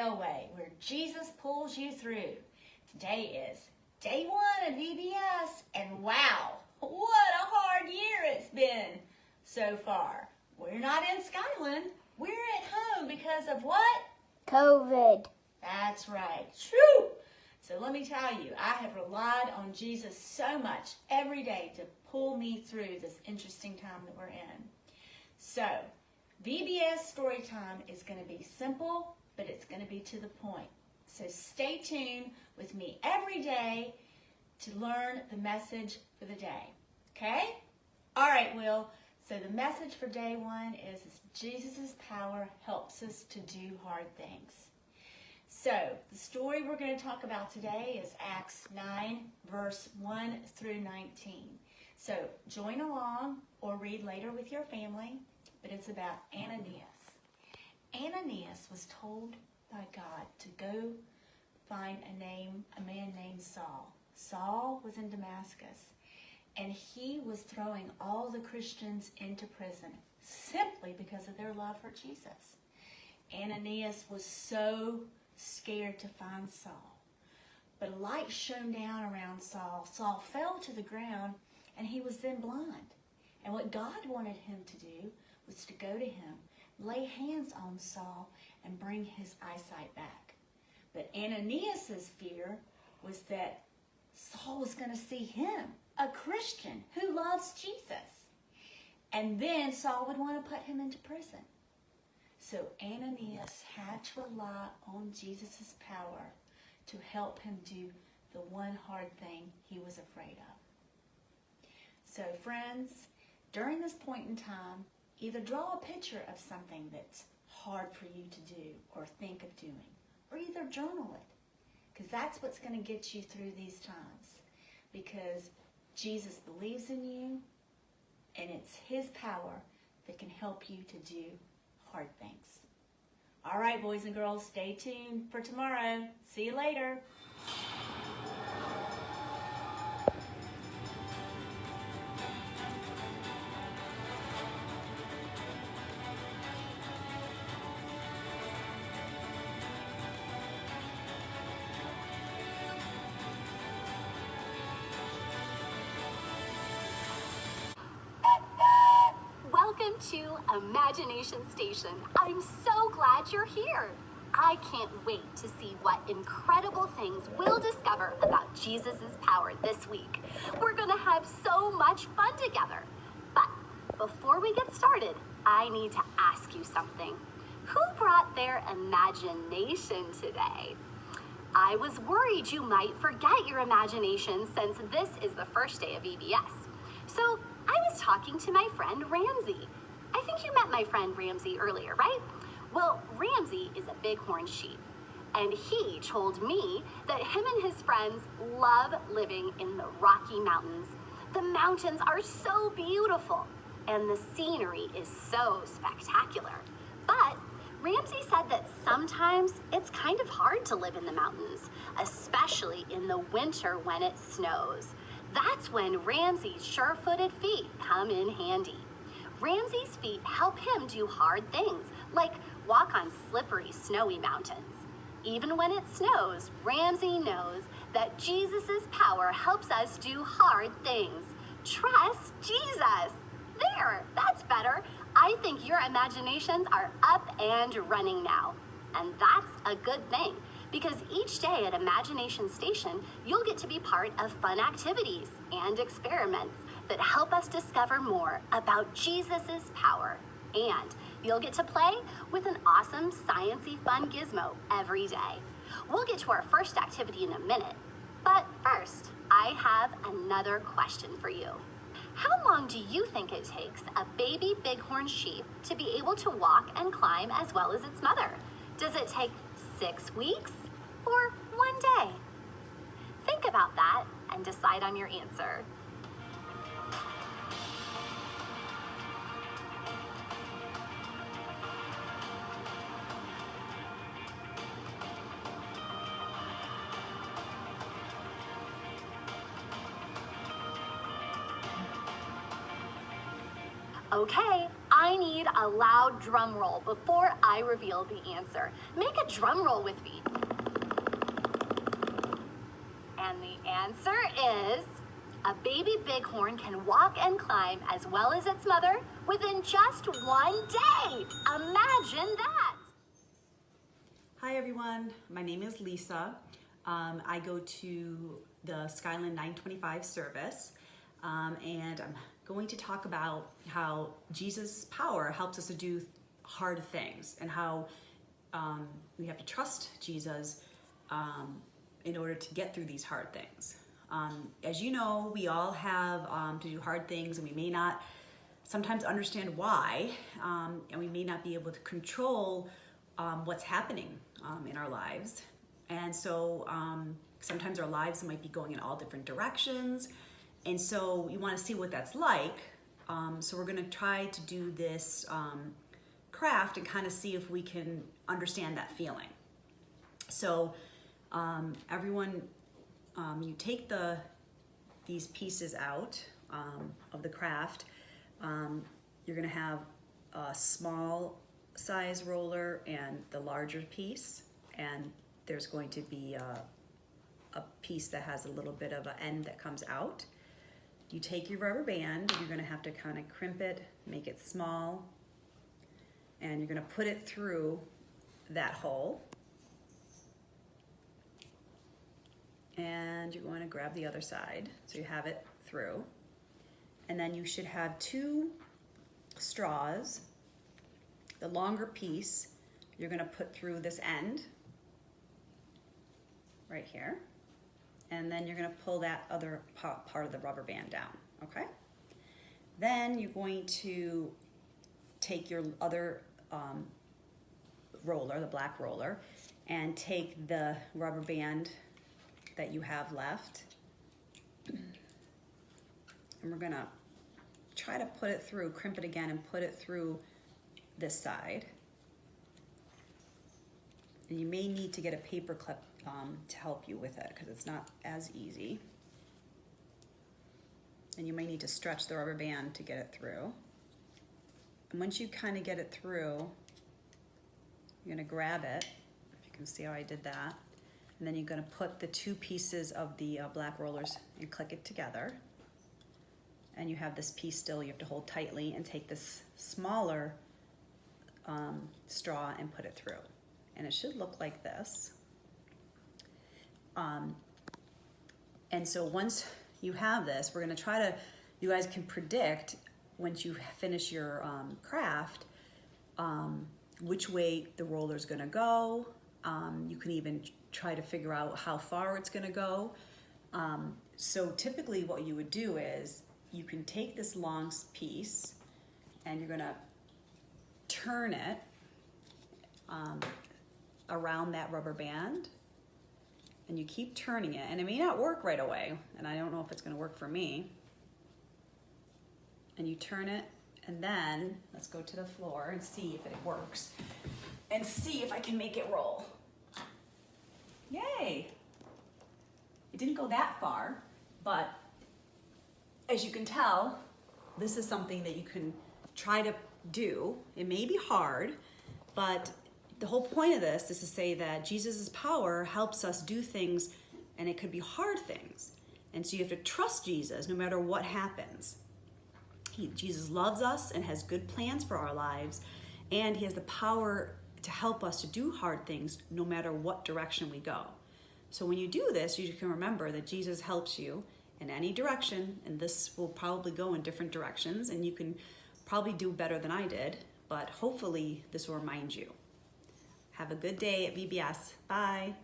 railway where Jesus pulls you through. Today is day 1 of VBS, and wow, what a hard year it's been so far. We're not in Skyland. We're at home because of what? COVID. That's right. True. So let me tell you, I have relied on Jesus so much every day to pull me through this interesting time that we're in. So, VBS story time is going to be simple, but it's going to be to the point. So stay tuned with me every day to learn the message for the day. Okay? All right, Will. So the message for day 1 is Jesus' power helps us to do hard things. So the story we're going to talk about today is Acts 9, verse 1 through 19. So join along or read later with your family, but it's about Ananias. Ananias was told by God to go find a man named Saul. Saul was in Damascus, and he was throwing all the Christians into prison simply because of their love for Jesus. Ananias was so scared to find Saul. But a light shone down around Saul. Saul fell to the ground, and he was then blind. And what God wanted him to do was to go to him, lay hands on Saul, and bring his eyesight back. But Ananias' fear was that Saul was going to see him, a Christian who loves Jesus. And then Saul would want to put him into prison. So Ananias had to rely on Jesus' power to help him do the one hard thing he was afraid of. So friends, during this point in time, either draw a picture of something that's hard for you to do or think of doing, or either journal it, because that's what's going to get you through these times, because Jesus believes in you, and it's his power that can help you to do hard things. All right, boys and girls, stay tuned for tomorrow. See you later. Welcome to Imagination Station. I'm so glad you're here. I can't wait to see what incredible things we'll discover about Jesus' power this week. We're gonna have so much fun together. But before we get started, I need to ask you something. Who brought their imagination today? I was worried you might forget your imagination since this is the first day of VBS. So I was talking to my friend Ramsey. I think you met my friend Ramsey earlier, right? Well, Ramsey is a bighorn sheep, and he told me that him and his friends love living in the Rocky Mountains. The mountains are so beautiful, and the scenery is so spectacular. But Ramsey said that sometimes it's kind of hard to live in the mountains, especially in the winter when it snows. That's when Ramsey's sure-footed feet come in handy. Ramsey's feet help him do hard things, like walk on slippery, snowy mountains. Even when it snows, Ramsey knows that Jesus' power helps us do hard things. Trust Jesus. There, that's better. I think your imaginations are up and running now. And that's a good thing, because each day at Imagination Station, you'll get to be part of fun activities and experiments that help us discover more about Jesus' power. And you'll get to play with an awesome science-y fun gizmo every day. We'll get to our first activity in a minute. But first, I have another question for you. How long do you think it takes a baby bighorn sheep to be able to walk and climb as well as its mother? Does it take 6 weeks or 1 day? Think about that and decide on your answer. Okay, I need a loud drum roll before I reveal the answer. Make a drum roll with me. And the answer is, a baby bighorn can walk and climb as well as its mother within just one day. Imagine that. Hi everyone, my name is Lisa. I go to the Skyland 925 service, and I'm going to talk about how Jesus' power helps us to do hard things, and how we have to trust Jesus in order to get through these hard things. As you know, we all have to do hard things, and we may not sometimes understand why, and we may not be able to control what's happening in our lives. And so sometimes our lives might be going in all different directions, and so we want to see what that's like. So we're going to try to do this craft and kind of see if we can understand that feeling. So everyone, you take these pieces out of the craft. You're going to have a small size roller and the larger piece, and there's going to be a piece that has a little bit of an end that comes out. You take your rubber band, you're going to have to kind of crimp it, make it small, and you're going to put it through that hole. And you're going to grab the other side so you have it through. And then you should have 2 straws. The longer piece you're going to put through this end right here, and then you're going to pull that other part of the rubber band down. Okay, then you're going to take your other roller, the black roller, and take the rubber band that you have left, and we're going to try to put it through, crimp it again, and put it through this side. And you may need to get a paper clip to help you with it, because it's not as easy. And you may need to stretch the rubber band to get it through. And once you kind of get it through, you're going to grab it. If you can see how I did that. And then you're going to put the 2 pieces of the black rollers and click it together. And you have this piece still you have to hold tightly, and take this smaller straw and put it through. And it should look like this. And so once you have this, we're going to try to, you guys can predict once you finish your craft which way the roller is going to go. You can even try to figure out how far it's going to go. So typically what you would do is you can take this long piece and you're going to turn it around that rubber band, and you keep turning it, and it may not work right away, and I don't know if it's going to work for me. And you turn it, and then let's go to the floor and see if it works, and see if I can make it roll. Yay! It didn't go that far, but as you can tell, this is something that you can try to do. It may be hard, but the whole point of this is to say that Jesus' power helps us do things, and it could be hard things. And so you have to trust Jesus no matter what happens. Jesus loves us and has good plans for our lives, and he has the power to help us to do hard things no matter what direction we go. So when you do this, you can remember that Jesus helps you in any direction, and this will probably go in different directions, and you can probably do better than I did, but hopefully this will remind you. Have a good day at VBS. Bye.